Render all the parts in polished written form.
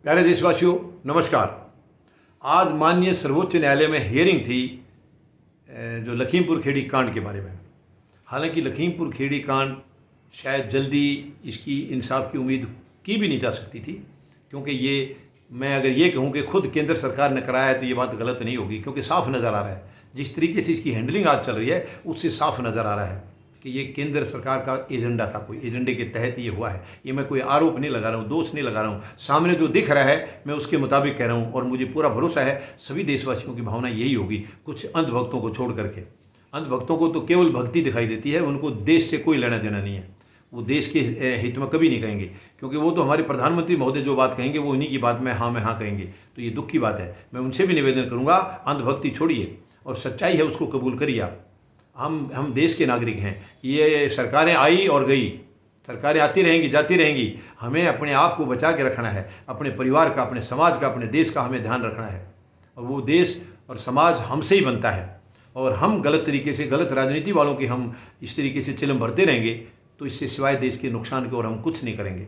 प्यारे देशवासियों, नमस्कार। आज माननीय सर्वोच्च न्यायालय में हियरिंग थी जो लखीमपुर खेड़ी कांड के बारे में। हालांकि लखीमपुर खेड़ी कांड शायद जल्दी इसकी इंसाफ की उम्मीद की भी नहीं जा सकती थी, क्योंकि ये मैं अगर ये कहूँ कि खुद केंद्र सरकार ने कराया है तो ये बात गलत नहीं होगी, क्योंकि साफ नज़र आ रहा है जिस तरीके से इसकी हैंडलिंग आज चल रही है उससे साफ नज़र आ रहा है कि ये केंद्र सरकार का एजेंडा था, कोई एजेंडे के तहत ये हुआ है। ये मैं कोई आरोप नहीं लगा रहा हूँ, दोष नहीं लगा रहा हूँ, सामने जो दिख रहा है मैं उसके मुताबिक कह रहा हूँ। और मुझे पूरा भरोसा है सभी देशवासियों की भावना यही होगी, कुछ अंधभक्तों को छोड़ करके। अंधभक्तों को तो केवल भक्ति दिखाई देती है, उनको देश से कोई लेना देना नहीं है, वो देश के हित में कभी नहीं कहेंगे, क्योंकि वो तो हमारे प्रधानमंत्री महोदय जो बात कहेंगे वो उन्हीं की बात में हाँ कहेंगे। तो ये दुख की बात है। मैं उनसे भी निवेदन करूँगा, अंधभक्ति छोड़िए और सच्चाई है उसको कबूल करिए। आप हम देश के नागरिक हैं। ये सरकारें आई और गई, सरकारें आती रहेंगी जाती रहेंगी, हमें अपने आप को बचा के रखना है, अपने परिवार का, अपने समाज का, अपने देश का हमें ध्यान रखना है। और वो देश और समाज हमसे ही बनता है। और हम गलत तरीके से, गलत राजनीति वालों की हम इस तरीके से चिलम भरते रहेंगे तो इससे सिवाय देश के नुकसान के और हम कुछ नहीं करेंगे,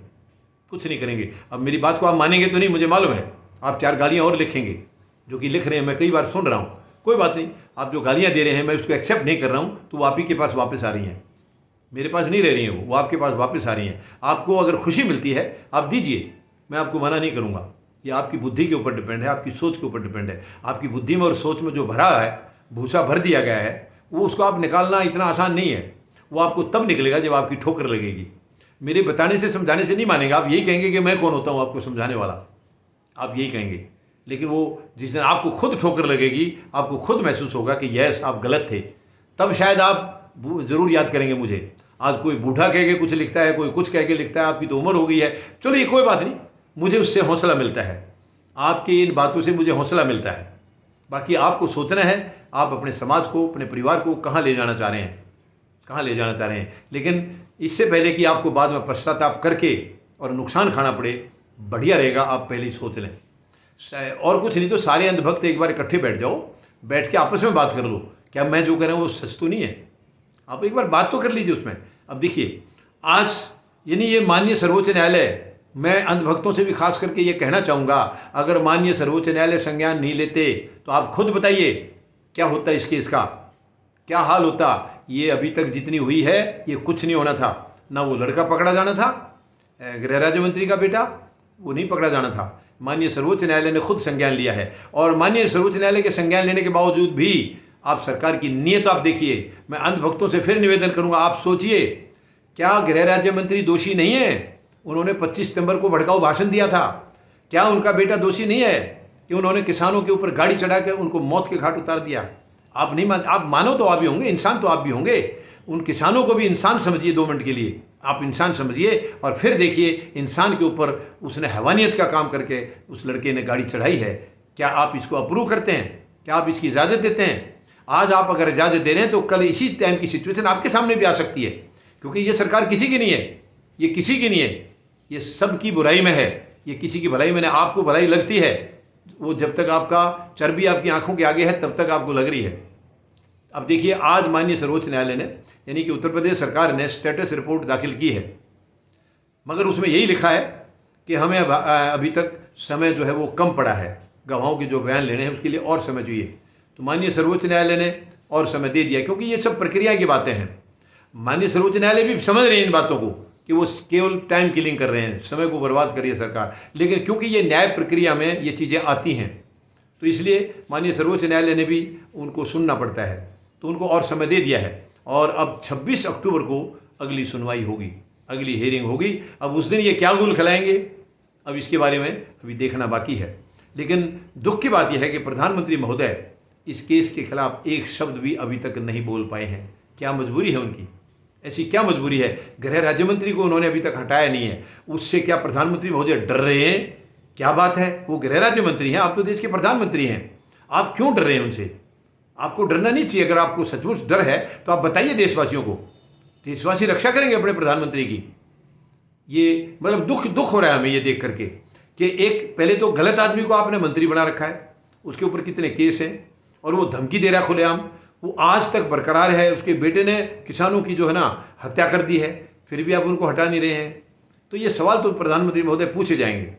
कुछ नहीं करेंगे। अब मेरी बात को आप मानेंगे तो नहीं, मुझे मालूम है। आप 4 गालियाँ और लिखेंगे, जो कि लिख रहे हैं, मैं कई बार सुन रहा हूँ। कोई बात नहीं, आप जो गालियाँ दे रहे हैं मैं उसको एक्सेप्ट नहीं कर रहा हूँ, तो वो आप ही के पास वापस आ रही हैं, मेरे पास नहीं रह रही हैं, वो आपके पास वापस आ रही हैं। आपको अगर खुशी मिलती है आप दीजिए, मैं आपको मना नहीं करूँगा। ये आपकी बुद्धि के ऊपर डिपेंड है, आपकी सोच के ऊपर डिपेंड है। आपकी बुद्धि में और सोच में जो भरा है, भूसा भर दिया गया है, वो उसको आप निकालना इतना आसान नहीं है। वो आपको तब निकलेगा जब आपकी ठोकर लगेगी। मेरे बताने से समझाने से नहीं मानेगा, आप यही कहेंगे कि मैं कौन होता हूँ आपको समझाने वाला, आप यही कहेंगे। लेकिन वो जिस दिन आपको खुद ठोकर लगेगी, आपको खुद महसूस होगा कि यस आप गलत थे, तब शायद आप ज़रूर याद करेंगे मुझे। आज कोई बूढ़ा कह के कुछ लिखता है, कोई कुछ कह के लिखता है, आपकी तो उम्र हो गई है, चलो ये कोई बात नहीं, मुझे उससे हौसला मिलता है, आपकी इन बातों से मुझे हौसला मिलता है। बाकी आपको सोचना है आप अपने समाज को, अपने परिवार को कहाँ ले जाना चाह रहे हैं, कहाँ ले जाना चाह रहे हैं। लेकिन इससे पहले कि आपको बाद में पश्चाताप करके और नुकसान खाना पड़े, बढ़िया रहेगा आप पहले ही सोच लें। और कुछ नहीं तो सारे अंधभक्त एक बार इकट्ठे बैठ जाओ, बैठ के आपस में बात कर लो, क्या मैं जो कह रहा हूँ वो सच तो नहीं है। आप एक बार बात तो कर लीजिए उसमें। अब देखिए, आज यानी ये माननीय सर्वोच्च न्यायालय, मैं अंधभक्तों से भी खास करके ये कहना चाहूँगा, अगर माननीय सर्वोच्च न्यायालय संज्ञान नहीं लेते तो आप खुद बताइए क्या होता है इस केस का, क्या हाल होता। ये अभी तक जितनी हुई है ये कुछ नहीं होना था। ना वो लड़का पकड़ा जाना था, गृह राज्य मंत्री का बेटा, वो नहीं पकड़ा जाना था। माननीय सर्वोच्च न्यायालय ने खुद संज्ञान लिया है। और माननीय सर्वोच्च न्यायालय के संज्ञान लेने के बावजूद भी आप सरकार की नीयत आप देखिए। मैं अंधभक्तों से फिर निवेदन करूंगा, आप सोचिए, क्या गृह राज्य मंत्री दोषी नहीं है? उन्होंने 25 सितंबर को भड़काऊ भाषण दिया था। क्या उनका बेटा दोषी नहीं है कि उन्होंने किसानों के ऊपर गाड़ी चढ़ा कर उनको मौत के घाट उतार दिया? आप नहीं मान, आप मानो तो आप भी होंगे, इंसान तो आप भी होंगे। उन किसानों को भी इंसान समझिए, 2 मिनट के लिए आप इंसान समझिए और फिर देखिए इंसान के ऊपर उसने हैवानियत का काम करके उस लड़के ने गाड़ी चढ़ाई है। क्या आप इसको अप्रूव करते हैं? क्या आप इसकी इजाज़त देते हैं? आज आप अगर इजाज़त दे रहे हैं तो कल इसी टाइम की सिचुएशन आपके सामने भी आ सकती है, क्योंकि ये सरकार किसी की नहीं है, ये किसी की नहीं है, ये सबकी बुराई में है, ये किसी की भलाई में नहीं। आपको भलाई लगती है, वो जब तक आपका चर्बी आपकी आंखों के आगे है तब तक आपको लग रही है। अब देखिए, आज माननीय सर्वोच्च न्यायालय ने, यानी कि उत्तर प्रदेश सरकार ने स्टेटस रिपोर्ट दाखिल की है, मगर उसमें यही लिखा है कि हमें अभी तक समय जो है वो कम पड़ा है, गवाहों के जो बयान लेने हैं उसके लिए और समय चाहिए। तो माननीय सर्वोच्च न्यायालय ने और समय दे दिया, क्योंकि ये सब प्रक्रिया की बातें हैं। माननीय सर्वोच्च न्यायालय भी समझ रहे हैं इन बातों को कि वो केवल टाइम किलिंग कर रहे हैं, समय को बर्बाद कर रही है सरकार। लेकिन क्योंकि ये न्याय प्रक्रिया में ये चीज़ें आती हैं, तो इसलिए माननीय सर्वोच्च न्यायालय ने भी उनको सुनना पड़ता है, तो उनको और समय दे दिया है। और अब 26 अक्टूबर को अगली सुनवाई होगी, अगली हियरिंग होगी। अब उस दिन ये क्या गुल खिलाएंगे, अब इसके बारे में अभी देखना बाकी है। लेकिन दुख की बात यह है कि प्रधानमंत्री महोदय इस केस के खिलाफ एक शब्द भी अभी तक नहीं बोल पाए हैं। क्या मजबूरी है उनकी? ऐसी क्या मजबूरी है? गृह राज्य मंत्री को उन्होंने अभी तक हटाया नहीं है, उससे क्या प्रधानमंत्री महोदय डर रहे हैं? क्या बात है, वो गृह राज्य मंत्री हैं, आप तो देश के प्रधानमंत्री हैं, आप क्यों डर रहे हैं उनसे? आपको डरना नहीं चाहिए। अगर आपको सचमुच डर है तो आप बताइए देशवासियों को, देशवासी रक्षा करेंगे अपने प्रधानमंत्री की। ये मतलब दुख हो रहा है हमें ये देख करके कि एक पहले तो गलत आदमी को आपने मंत्री बना रखा है, उसके ऊपर कितने केस हैं और वो धमकी दे रहा है खुलेआम, वो आज तक बरकरार है। उसके बेटे ने किसानों की जो है ना हत्या कर दी है, फिर भी आप उनको हटा नहीं रहे हैं। तो ये सवाल तो प्रधानमंत्री महोदय पूछे जाएंगे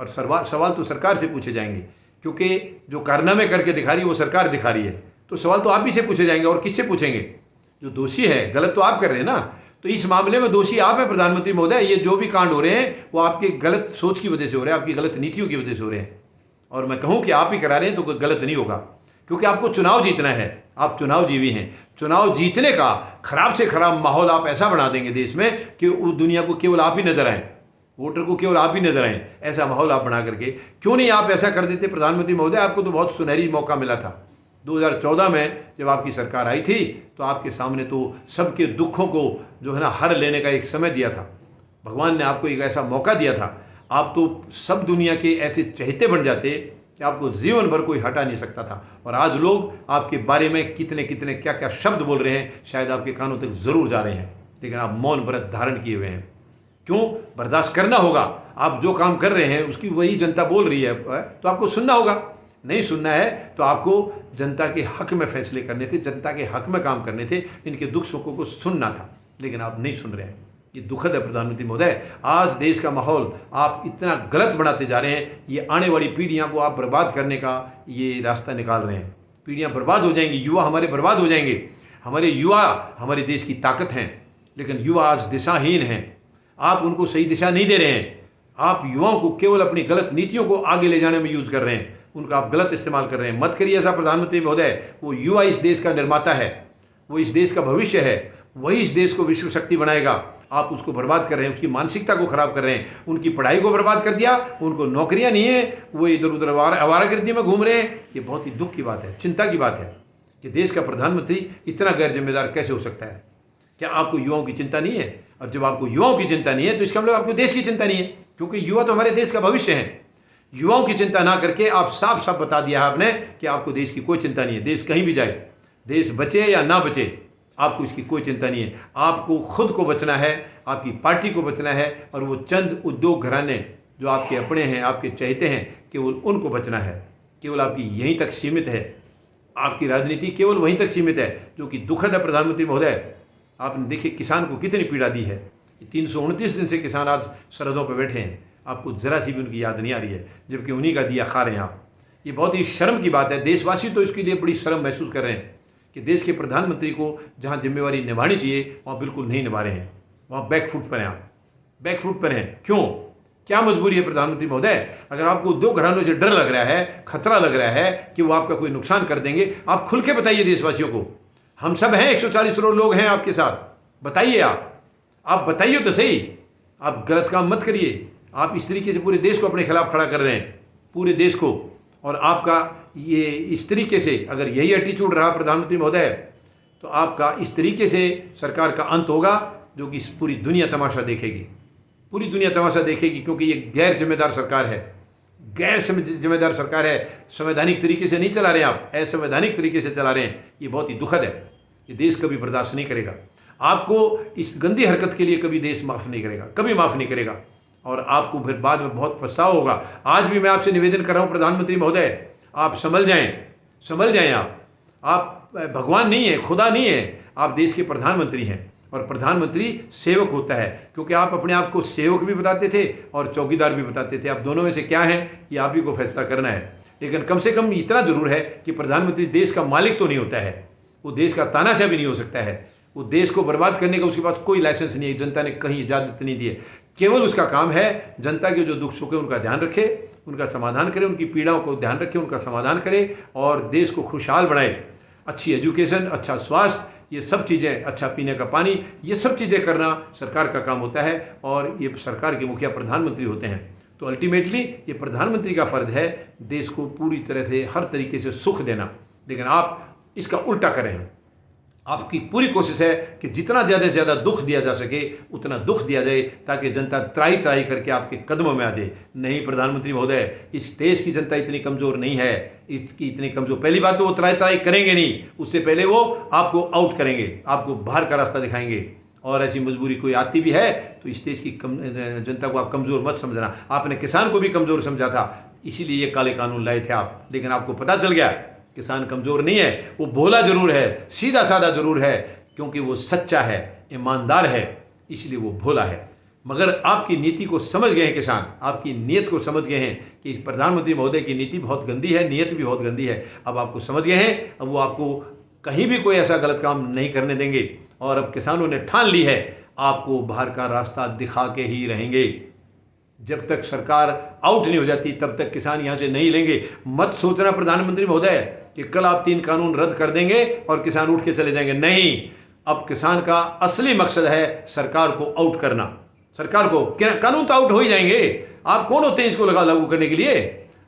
और सवाल तो सरकार से पूछे जाएंगे, क्योंकि जो कारनामे करके दिखा रही है वो सरकार दिखा रही है। तो सवाल तो आप ही से पूछे जाएंगे, और किससे पूछेंगे? जो दोषी है, गलत तो आप कर रहे हैं ना। तो इस मामले में दोषी आप हैं प्रधानमंत्री महोदय। ये जो भी कांड हो रहे हैं वो आपकी गलत सोच की वजह से हो रहे हैं, आपकी गलत नीतियों की वजह से हो रहे हैं। और मैं कहूँ कि आप ही करा रहे हैं तो कोई गलत नहीं होगा, क्योंकि आपको चुनाव जीतना है। आप चुनाव जीवी हैं। चुनाव जीतने का खराब से खराब माहौल आप ऐसा बना देंगे देश में कि उस दुनिया को केवल आप ही नजर आए, वोटर को केवल आप ही नजर आए। ऐसा माहौल आप बना करके क्यों नहीं आप ऐसा कर देते प्रधानमंत्री महोदय? आपको तो बहुत सुनहरी मौका मिला था 2014 में, जब आपकी सरकार आई थी। तो आपके सामने तो सबके दुखों को जो है ना हर लेने का एक समय दिया था। भगवान ने आपको एक ऐसा मौका दिया था। आप तो सब दुनिया के ऐसे चहेते बन जाते कि आपको जीवन भर कोई हटा नहीं सकता था। और आज लोग आपके बारे में कितने कितने क्या क्या शब्द बोल रहे हैं, शायद आपके कानों तक जरूर जा रहे हैं, लेकिन आप मौन व्रत धारण किए हुए हैं। क्यों? बर्दाश्त करना होगा। आप जो काम कर रहे हैं उसकी वही जनता बोल रही है, तो आपको सुनना होगा। नहीं सुनना है तो आपको जनता के हक में फैसले करने थे, जनता के हक में काम करने थे, इनके दुख सुखों को सुनना था, लेकिन आप नहीं सुन रहे हैं। ये दुखद है प्रधानमंत्री महोदय। आज देश का माहौल आप इतना गलत बनाते जा रहे हैं। ये आने वाली पीढ़ियां को आप बर्बाद करने का ये रास्ता निकाल रहे हैं। पीढ़ियां बर्बाद हो जाएंगी, युवा हमारे बर्बाद हो जाएंगे। हमारे युवा हमारे देश की ताकत हैं, लेकिन युवा आज दिशाहीन हैं। आप उनको सही दिशा नहीं दे रहे हैं। आप युवाओं को केवल अपनी गलत नीतियों को आगे ले जाने में यूज कर रहे हैं, उनका आप गलत इस्तेमाल कर रहे हैं। मत करिए ऐसा प्रधानमंत्री महोदय। वो युवा इस देश का निर्माता है, वो इस देश का भविष्य है, वही इस देश को विश्व शक्ति बनाएगा। आप उसको बर्बाद कर रहे हैं, उसकी मानसिकता को खराब कर रहे हैं, उनकी पढ़ाई को बर्बाद कर दिया, उनको नौकरियां नहीं है, वो इधर उधर आवारागर्दी में घूम रहे हैं। ये बहुत ही दुख की बात है, चिंता की बात है कि देश का प्रधानमंत्री इतना गैर जिम्मेदार कैसे हो सकता है। क्या आपको युवाओं की चिंता नहीं है? और जब आपको युवाओं की चिंता नहीं है तो इसका मतलब आपको देश की चिंता नहीं है, क्योंकि युवा तो हमारे देश का भविष्य है। युवाओं की चिंता ना करके आप साफ साफ बता दिया आपने कि आपको देश की कोई चिंता नहीं है। देश कहीं भी जाए, देश बचे या ना बचे, आपको इसकी कोई चिंता नहीं है। आपको खुद को बचना है, आपकी पार्टी को बचना है, और वो चंद उद्योग घराने जो आपके अपने हैं, आपके चहेते हैं, केवल उनको बचना है। केवल आपकी यहीं तक सीमित है, आपकी राजनीति केवल वहीं तक सीमित है, जो कि दुखद है प्रधानमंत्री महोदय। आपने देखिए किसान को कितनी पीड़ा दी है। 329 दिन से किसान आज सरहदों पर बैठे हैं, आपको जरा सी भी उनकी याद नहीं आ रही है, जबकि उन्हीं का दिया खा रहे हैं आप। ये बहुत ही शर्म की बात है। देशवासी तो इसके लिए बड़ी शर्म महसूस कर रहे हैं कि देश के प्रधानमंत्री को जहाँ जिम्मेवारी निभानी चाहिए वहाँ बिल्कुल नहीं निभा रहे हैं, वहाँ बैकफुट पर हैं। आप बैकफुट पर हैं। क्यों? क्या मजबूरी है प्रधानमंत्री महोदय? अगर आपको उद्योग घरानों से डर लग रहा है, खतरा लग रहा है कि वो आपका कोई नुकसान कर देंगे, आप खुल के बताइए देशवासियों को। हम सब हैं, 140 करोड़ लोग हैं आपके साथ। बताइए, आप बताइए तो सही। आप गलत काम मत करिए। आप इस तरीके से पूरे देश को अपने खिलाफ खड़ा कर रहे हैं, पूरे देश को। और आपका ये इस तरीके से अगर यही एटीट्यूड रहा प्रधानमंत्री महोदय, तो आपका इस तरीके से सरकार का अंत होगा, जो कि पूरी दुनिया तमाशा देखेगी। पूरी दुनिया तमाशा देखेगी, क्योंकि ये गैर जिम्मेदार सरकार है, गैर जिम्मेदार सरकार है। संवैधानिक तरीके से नहीं चला रहे आप, असंवैधानिक तरीके से चला रहे हैं। ये बहुत ही दुखद है। ये देश कभी बर्दाश्त नहीं करेगा। आपको इस गंदी हरकत के लिए कभी देश माफ़ नहीं करेगा, कभी माफ़ नहीं करेगा, और आपको फिर बाद में बहुत पछतावा होगा। आज भी मैं आपसे निवेदन कर रहा हूँ प्रधानमंत्री महोदय, आप संभल जाएं। आप भगवान नहीं है, खुदा नहीं है, आप देश के प्रधानमंत्री हैं। और प्रधानमंत्री सेवक होता है, क्योंकि आप अपने आप को सेवक भी बताते थे और चौकीदार भी बताते थे। आप दोनों में से क्या हैं, ये आप ही को फैसला करना है। लेकिन कम से कम इतना जरूर है कि प्रधानमंत्री देश का मालिक तो नहीं होता है, वो देश का तानाशाह भी नहीं हो सकता है। वो देश को बर्बाद करने का उसके पास कोई लाइसेंस नहीं है, जनता ने कहीं इजाज़त नहीं दी है। केवल उसका काम है जनता के जो दुख सुख है उनका ध्यान रखे, उनका समाधान करे, उनकी पीड़ाओं को ध्यान रखे, उनका समाधान करे, और देश को खुशहाल बनाए। अच्छी एजुकेशन, अच्छा स्वास्थ्य, ये सब चीज़ें, अच्छा पीने का पानी, ये सब चीज़ें करना सरकार का काम होता है, और ये सरकार के मुखिया प्रधानमंत्री होते हैं। तो अल्टीमेटली ये प्रधानमंत्री का फ़र्ज है देश को पूरी तरह से हर तरीके से सुख देना। लेकिन आप इसका उल्टा करें। आपकी पूरी कोशिश है कि जितना ज़्यादा से ज़्यादा दुख दिया जा सके उतना दुख दिया जाए, ताकि जनता त्राही त्राही करके आपके कदमों में आ जाए। नहीं प्रधानमंत्री महोदय, इस देश की जनता इतनी कमज़ोर नहीं है, इसकी इतनी कमज़ोर। पहली बात तो वो त्राही त्राही करेंगे नहीं, उससे पहले वो आपको आउट करेंगे, आपको बाहर का रास्ता दिखाएंगे। और ऐसी मजबूरी कोई आती भी है तो इस देश की जनता को आप कमज़ोर मत समझना। आपने किसान को भी कमज़ोर समझा था, इसीलिए ये काले कानून लाए थे आप। लेकिन आपको पता चल गया किसान कमज़ोर नहीं है, वो भोला जरूर है, सीधा साधा जरूर है, क्योंकि वो सच्चा है, ईमानदार है, इसलिए वो भोला है। मगर आपकी नीति को समझ गए हैं किसान, आपकी नीयत को समझ गए हैं कि इस प्रधानमंत्री महोदय की नीति बहुत गंदी है, नीयत भी बहुत गंदी है। अब आपको समझ गए हैं, अब वो आपको कहीं भी कोई ऐसा गलत काम नहीं करने देंगे। और अब किसानों ने ठान ली है, आपको बाहर का रास्ता दिखा के ही रहेंगे। जब तक सरकार आउट नहीं हो जाती तब तक किसान यहाँ से नहीं लेंगे। मत सोचना प्रधानमंत्री महोदय कि कल आप 3 कानून रद्द कर देंगे और किसान उठ के चले जाएंगे। नहीं, अब किसान का असली मकसद है सरकार को आउट करना। सरकार को कानून तो आउट हो ही जाएंगे। आप कौन होते हैं इसको लागू करने के लिए?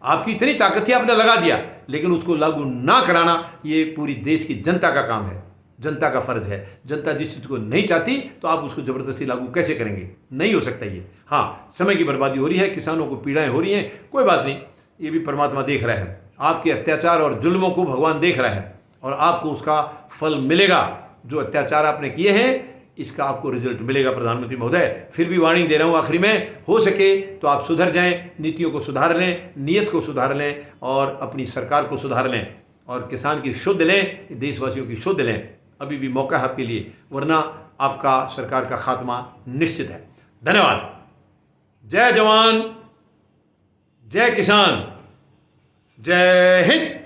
आपकी इतनी ताकत थी, आपने लगा दिया, लेकिन उसको लागू ना कराना ये पूरी देश की जनता का काम है, जनता का फर्ज है। जनता जिस चीज़ को नहीं चाहती तो आप उसको ज़बरदस्ती लागू कैसे करेंगे? नहीं हो सकता ये। हाँ, समय की बर्बादी हो रही है, किसानों को पीड़ाएं हो रही हैं, कोई बात नहीं, ये भी परमात्मा देख रहा है। आपके अत्याचार और जुल्मों को भगवान देख रहा है और आपको उसका फल मिलेगा। जो अत्याचार आपने किए हैं इसका आपको रिजल्ट मिलेगा प्रधानमंत्री महोदय। फिर भी वार्निंग दे रहा हूँ आखिरी में, हो सके तो आप सुधर जाएं, नीतियों को सुधार लें, नीयत को सुधार लें और अपनी सरकार को सुधार लें और किसान की शुद्ध लें, देशवासियों की शुद्ध लें। अभी भी मौका है आपके लिए, वरना आपका सरकार का खात्मा निश्चित है। धन्यवाद। जय जवान, जय किसान, जय हिंद।